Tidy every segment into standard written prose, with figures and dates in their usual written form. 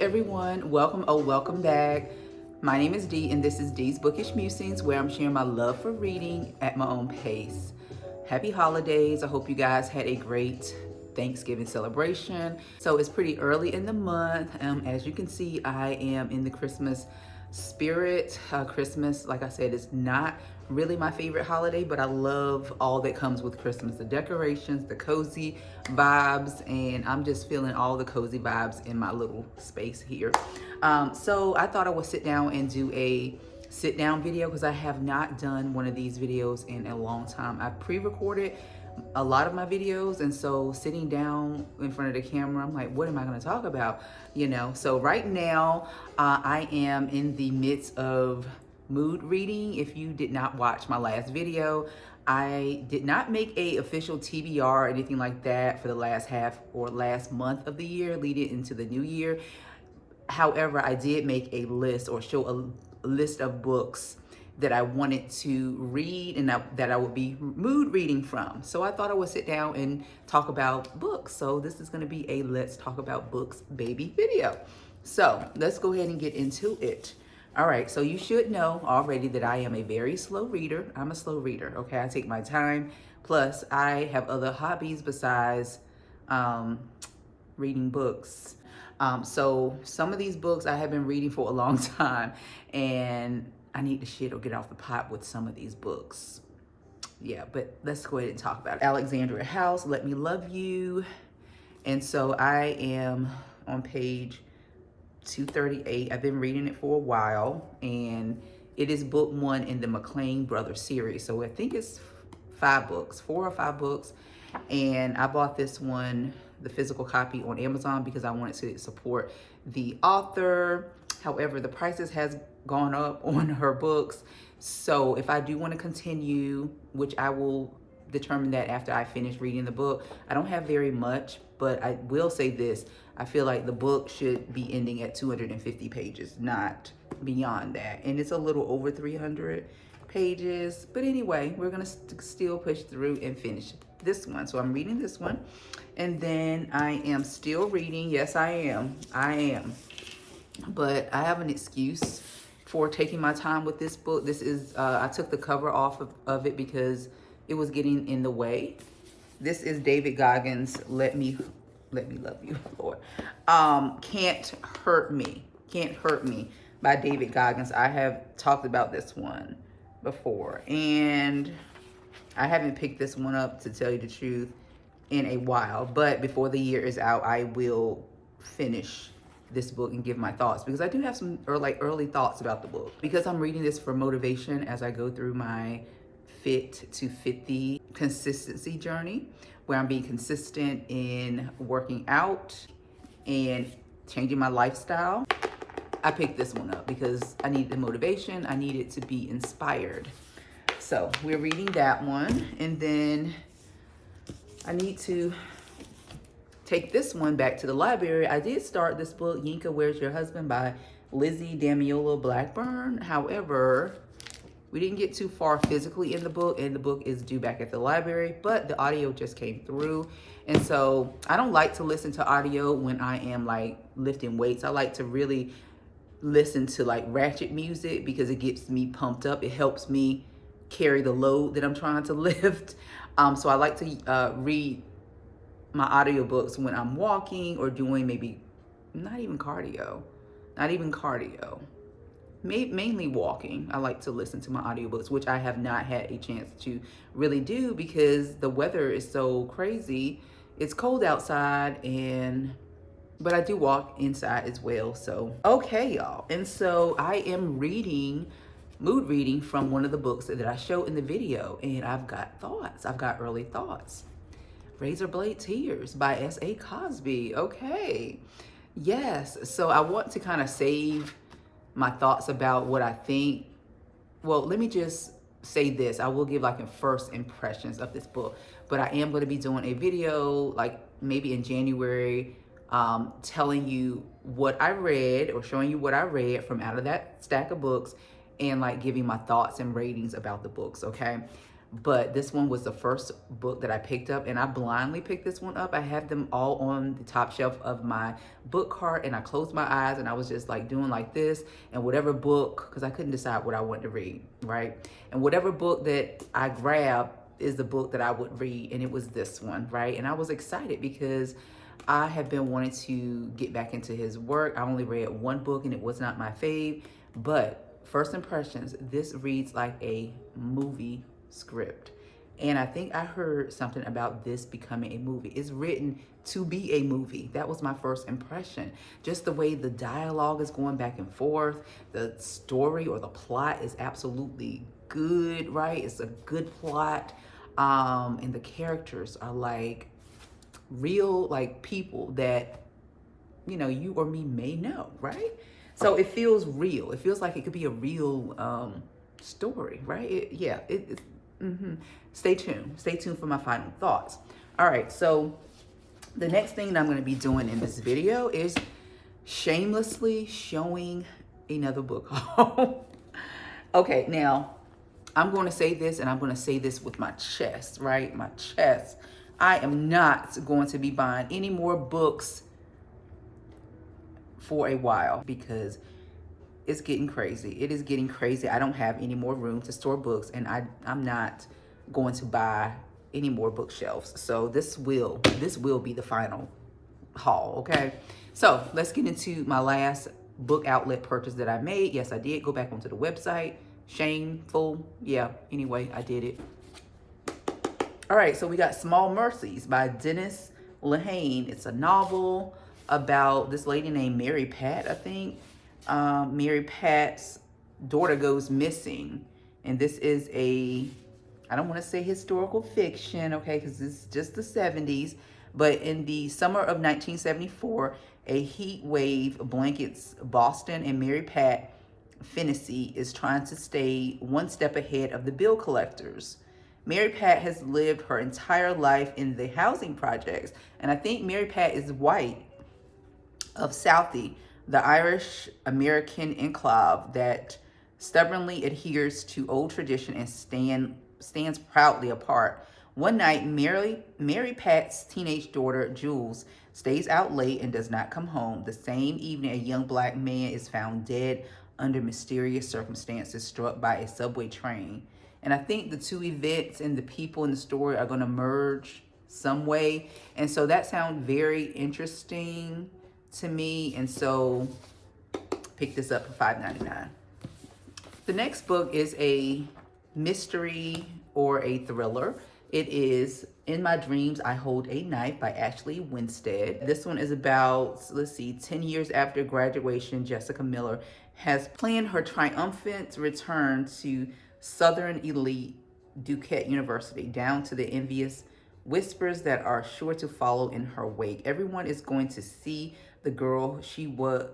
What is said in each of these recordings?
everyone, welcome back. My name is Dee and this is Dee's Bookish Musings, where I'm sharing my love for reading at my own pace. Happy holidays. I hope you guys had a great Thanksgiving celebration. So it's pretty early in the month. As you can see, I am in the Christmas spirit. Christmas, like I said, is not really my favorite holiday, but I love all that comes with Christmas, the decorations, the cozy vibes, and I'm just feeling all the cozy vibes in my little space here. So I thought I would sit down and do a sit down video because I have not done one of these videos in a long time. I pre-recorded a lot of my videos, and so sitting down in front of the camera, I'm like, what am I going to talk about? So right now I am in the midst of mood reading. If you did not watch my last video, I did not make a official TBR or anything like that for the last half or last month of the year leading into the new year. However, I did make a list or show a list of books that I wanted to read and that I would be mood reading from. So I thought I would sit down and talk about books. So this is going to be a let's talk about books baby video. So let's go ahead and get into it. All right, so you should know already that I am a very slow reader. I'm a slow reader, okay? I take my time. Plus, I have other hobbies besides reading books. So some of these books I have been reading for a long time, and I need to shit or get off the pot with some of these books. Yeah, but let's go ahead and talk about it. Alexandria House, Let Me Love You. And so I am on page 238. I've been reading it for a while, and it is book one in the McLean Brothers series. So I think it's 4 or 5 books. And I bought this one, the physical copy, on Amazon because I wanted to support the author. However, the prices has gone up on her books. So if I do want to continue, which I will determine that after I finish reading the book, I don't have very much, but I will say this. I feel like the book should be ending at 250 pages, not beyond that. And it's a little over 300 pages. But anyway, we're going to still push through and finish this one. So I'm reading this one. And then I am still reading. Yes, I am. But I have an excuse for taking my time with this book. This is, I took the cover off of it because it was getting in the way. This is David Goggins' Let Me Love You, Lord. Can't Hurt Me by David Goggins. I have talked about this one before, and I haven't picked this one up, to tell you the truth, in a while. But before the year is out, I will finish this book and give my thoughts, because I do have some early thoughts about the book, because I'm reading this for motivation as I go through my Fit to 50 consistency journey, where I'm being consistent in working out and changing my lifestyle. I picked this one up because I need the motivation. I needed to be inspired. So we're reading that one, and then I need to take this one back to the library. I did start this book, Yinka, Where's Your Husband, by Lizzie Damiola Blackburn. However, we didn't get too far physically in the book, and the book is due back at the library, but the audio just came through. And so I don't like to listen to audio when I am like lifting weights. I like to really listen to like ratchet music because it gets me pumped up. It helps me carry the load that I'm trying to lift. So I like to read my audiobooks when I'm walking or doing maybe not even cardio, mainly walking. I like to listen to my audiobooks, which I have not had a chance to really do because the weather is so crazy. It's cold outside, but I do walk inside as well. So, okay, y'all. And so I am mood reading from one of the books that I show in the video, and I've got thoughts. I've got early thoughts. Razor Blade Tears by S.A. Cosby. Okay. Yes. So I want to kind of save my thoughts about what I think. Well, let me just say this. I will give like a first impressions of this book, but I am going to be doing a video like maybe in January, telling you what I read or showing you what I read from out of that stack of books and like giving my thoughts and ratings about the books. Okay. but this one was the first book that I picked up, and I blindly picked this one up. I have them all on the top shelf of my book cart, and I closed my eyes and I was just like doing like this, and whatever book, because I couldn't decide what I wanted to read, right? And whatever book that I grabbed is the book that I would read, and it was this one, right? And I was excited because I have been wanting to get back into his work. I only read one book and it was not my fave, but first impressions, this reads like a movie script. And I think I heard something about this becoming a movie. It's written to be a movie. That was my first impression. Just the way the dialogue is going back and forth, the story or the plot is absolutely good, right? It's a good plot. And the characters are like real, like people that, you know, you or me may know, right? So it feels real. It feels like it could be a real story, right? Stay tuned. Stay tuned for my final thoughts. All right, so the next thing that I'm going to be doing in this video is shamelessly showing another book haul. Okay, now I'm going to say this, and I'm going to say this with my chest, right? My chest. I am not going to be buying any more books for a while because it's getting crazy. It is getting crazy. I don't have any more room to store books, and I'm not going to buy any more bookshelves. So this will be the final haul, okay? So let's get into my last book outlet purchase that I made. Yes, I did go back onto the website. Shameful. Yeah, anyway, I did it. All right, so we got Small Mercies by Dennis Lehane. It's a novel about this lady named Mary Pat, I think. Mary Pat's daughter goes missing. And this is I don't want to say historical fiction, okay, because this is just the 70s. But in the summer of 1974, a heat wave blankets Boston, and Mary Pat Fennessy is trying to stay one step ahead of the bill collectors. Mary Pat has lived her entire life in the housing projects, and I think Mary Pat is white, of Southie, the Irish American enclave that stubbornly adheres to old tradition and stands proudly apart. One night, Mary Pat's teenage daughter, Jules, stays out late and does not come home. The same evening, a young black man is found dead under mysterious circumstances, struck by a subway train. And I think the two events and the people in the story are going to merge some way. And so that sounds very interesting to me. And so pick this up for $5.99. The next book is a mystery or a thriller. It is In My Dreams, I Hold a Knife by Ashley Winstead. This one is about, 10 years after graduation, Jessica Miller has planned her triumphant return to Southern elite Duquesne University, down to the envious whispers that are sure to follow in her wake. Everyone is going to see the girl she wants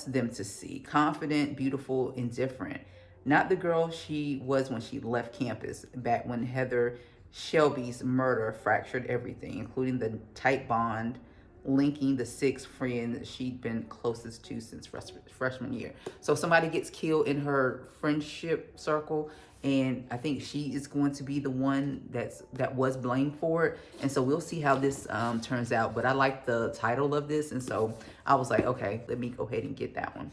them to see. Confident, beautiful, indifferent. Not the girl she was when she left campus, back when Heather Shelby's murder fractured everything, including the tight bond linking the 6 friends she'd been closest to since freshman year. So somebody gets killed in her friendship circle, and I think she is going to be the one that was blamed for it. And so we'll see how this turns out. But I like the title of this, and so I was like, okay, let me go ahead and get that one.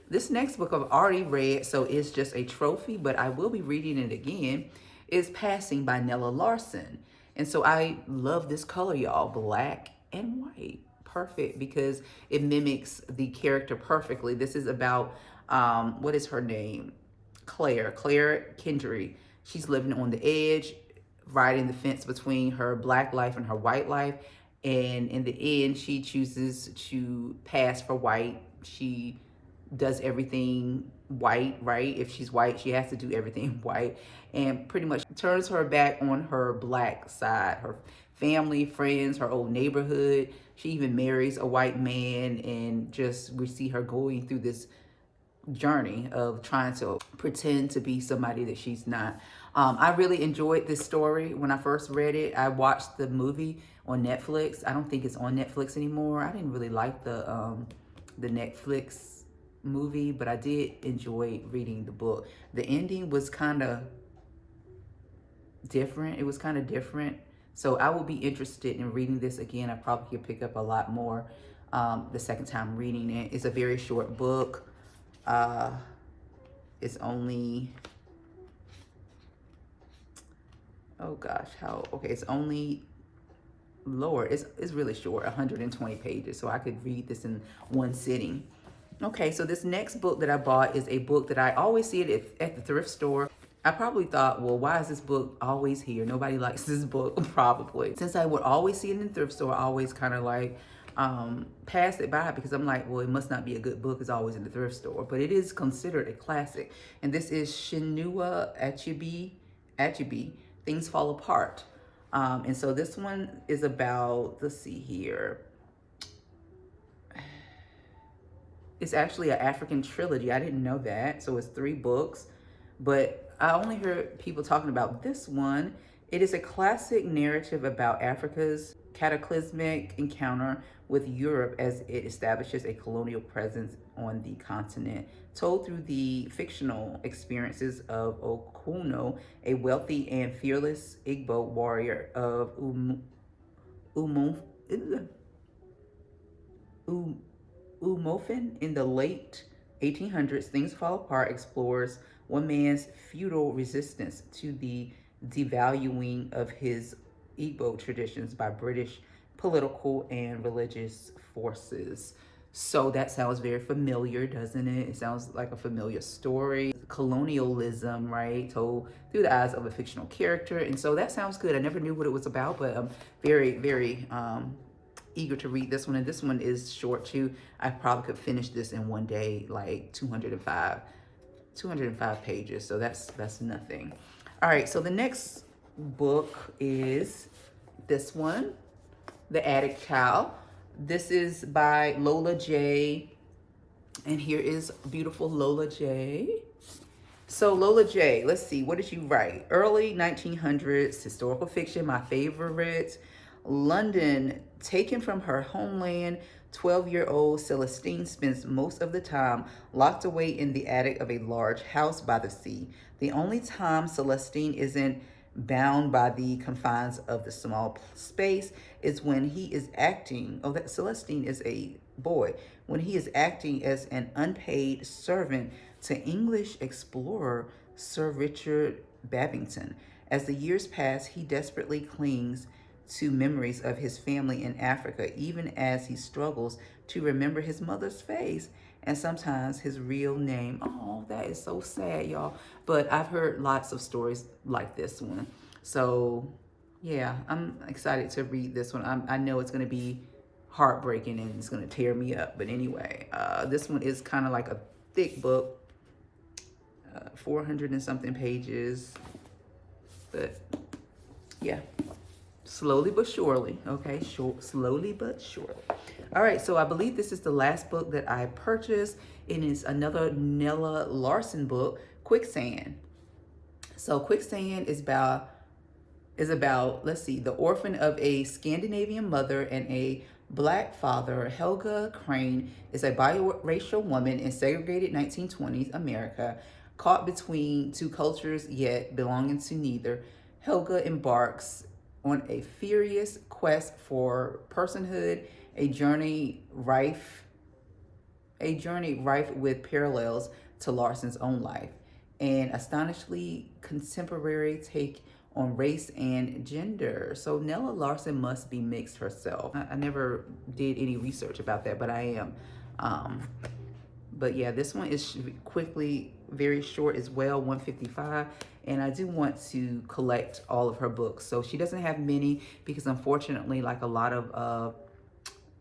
This next book I've already read, so it's just a trophy, but I will be reading it again, is Passing by Nella Larson. And so I love this color, y'all, black and white. Perfect, because it mimics the character perfectly. This is about, what is her name? Claire Kendry. She's living on the edge, riding the fence between her black life and her white life. And in the end, she chooses to pass for white. She does everything white, right? If she's white, she has to do everything white, and pretty much turns her back on her black side, her family, friends, her old neighborhood. She even marries a white man, and just we see her going through this journey of trying to pretend to be somebody that she's not. I really enjoyed this story when I first read it. I watched the movie on Netflix. I don't think it's on Netflix anymore. I didn't really like the Netflix movie, but I did enjoy reading the book. The ending was kind of different. It was kind of different. So I will be interested in reading this again. I probably could pick up a lot more the second time reading it. It's a very short book. It's only, oh gosh, okay, it's only lower. It's really short, 120 pages. So I could read this in one sitting. Okay, so this next book that I bought is a book that I always see it at the thrift store. I probably thought, well, why is this book always here? Nobody likes this book, probably. Since I would always see it in the thrift store, I always kind of like pass it by because I'm like, well, it must not be a good book. It's always in the thrift store. But it is considered a classic. And this is Chinua Achebe, Things Fall Apart. And so this one is about, let's see here. It's actually an African trilogy. I didn't know that. So it's 3 books. But I only heard people talking about this one. It is a classic narrative about Africa's cataclysmic encounter with Europe as it establishes a colonial presence on the continent, told through the fictional experiences of Okuno, a wealthy and fearless Igbo warrior of Umofin in the late 1800s. Things Fall Apart explores one man's futile resistance to the devaluing of his Igbo traditions by British political and religious forces. So that sounds very familiar, doesn't it? It sounds like a familiar story. Colonialism, right? Told through the eyes of a fictional character. And so that sounds good. I never knew what it was about, but I'm very, very eager to read this one. And this one is short too. I probably could finish this in one day, like 205 pages. So that's nothing. All right, so the next book is this one, The Attic Child. This is by Lola J. And here is beautiful Lola J. So Lola J, let's see, what did you write? Early 1900s, historical fiction, my favorite. London, taken from her homeland, 12-year-old Celestine spends most of the time locked away in the attic of a large house by the sea. The only time Celestine isn't bound by the confines of the small space is when he is acting, that Celestine is a boy, when he is acting as an unpaid servant to English explorer Sir Richard Babington. As the years pass, he desperately clings to memories of his family in Africa, even as he struggles to remember his mother's face and sometimes his real name. Oh, that is so sad, y'all. But I've heard lots of stories like this one. So yeah, I'm excited to read this one. I know it's going to be heartbreaking and it's going to tear me up. But anyway, this one is kind of like a thick book, 400 and something pages. But yeah. Slowly but surely, okay? Slowly but surely. All right, so I believe this is the last book that I purchased. It is another Nella Larson book, Quicksand. So Quicksand is about, let's see, the orphan of a Scandinavian mother and a Black father. Helga Crane is a biracial woman in segregated 1920s America, caught between 2 cultures yet belonging to neither. Helga embarks on a furious quest for personhood, a journey rife with parallels to Larson's own life, an astonishingly contemporary take on race and gender. So Nella Larson must be mixed herself. I never did any research about that, but I am. But yeah, this one is quickly, very short as well, 155. And I do want to collect all of her books. So she doesn't have many because unfortunately, like a lot of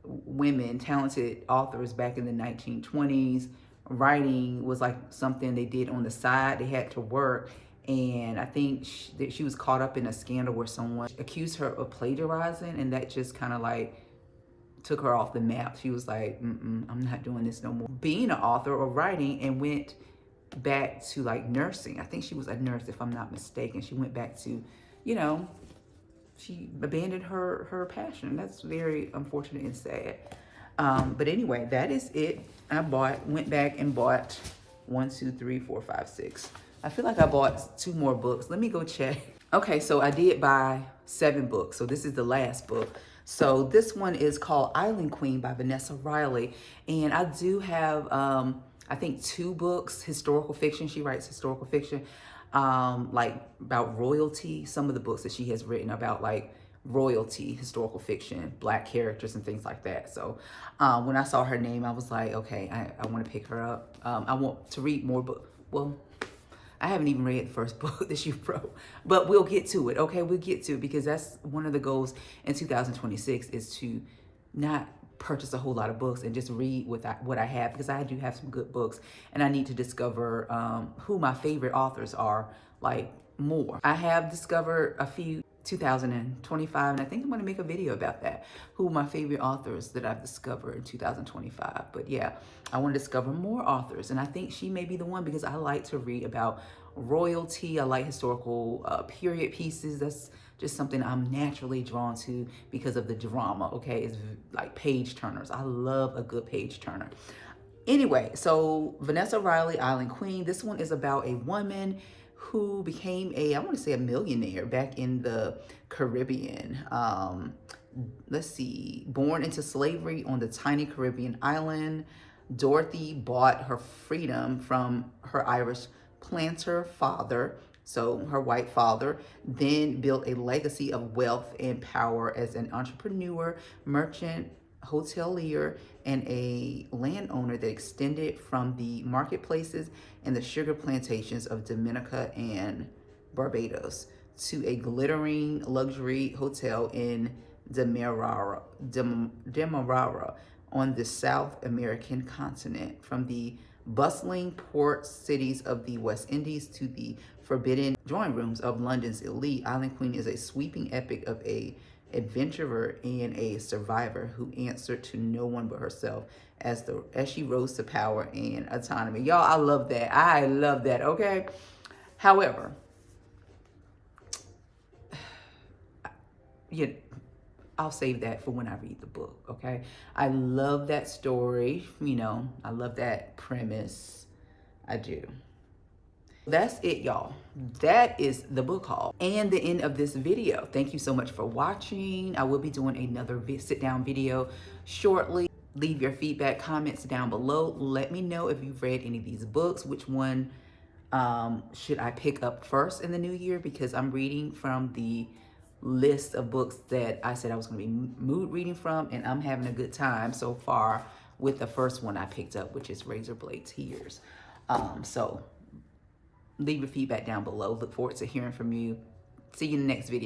women, talented authors back in the 1920s, writing was like something they did on the side. They had to work. And I think she was caught up in a scandal where someone accused her of plagiarizing, and that just kind of like took her off the map. She was like, I'm not doing this no more. Being an author or writing, and went back to like nursing. I think she was a nurse, if I'm not mistaken. She went back to, she abandoned her passion. That's very unfortunate and sad. But anyway, that is it. Went back and bought 1, 2, 3, 4, 5, 6. I feel like I bought 2 more books. Let me go check. Okay, so I did buy 7 books. So this is the last book. So this one is called Island Queen by Vanessa Riley. And I do have, I think 2 books, historical fiction. She writes historical fiction, like about royalty. Some of the books that she has written about like royalty, historical fiction, Black characters and things like that. So when I saw her name, I was like, okay, I want to pick her up. I want to read more books. Well, I haven't even read the first book that she wrote, but we'll get to it. Okay, we'll get to it because that's one of the goals in 2026 is to not purchase a whole lot of books and just read what I have, because I do have some good books and I need to discover who my favorite authors are, like more. I have discovered a few 2025, and I think I'm going to make a video about that, who my favorite authors that I've discovered in 2025. But yeah, I want to discover more authors, and I think she may be the one because I like to read about royalty. I like historical period pieces. That's just something I'm naturally drawn to because of the drama. Okay, it's like page turners. I love a good page turner. Anyway, so Vanessa Riley, Island Queen. This one is about a woman who became I want to say a millionaire back in the Caribbean. Let's see, born into slavery on the tiny Caribbean island, Dorothy bought her freedom from her Irish planter father, so her white father, then built a legacy of wealth and power as an entrepreneur, merchant, hotelier, and a landowner that extended from the marketplaces and the sugar plantations of Dominica and Barbados to a glittering luxury hotel in Demerara on the South American continent. From the bustling port cities of the West Indies to the forbidden drawing rooms of London's elite, Island Queen is a sweeping epic of a adventurer and a survivor who answered to no one but herself as she rose to power and autonomy. Y'all, I love that. I love that, okay? However, I'll save that for when I read the book, okay? I love that story, I love that premise. I do. That's it, y'all. That is the book haul and the end of this video. Thank you so much for watching. I will be doing another sit down video shortly. Leave your feedback, comments down below. Let me know if you've read any of these books. Which one should I pick up first in the new year? Because I'm reading from the list of books that I said I was going to be mood reading from, and I'm having a good time so far with the first one I picked up, which is Razorblade Tears. So leave your feedback down below. Look forward to hearing from you. See you in the next video.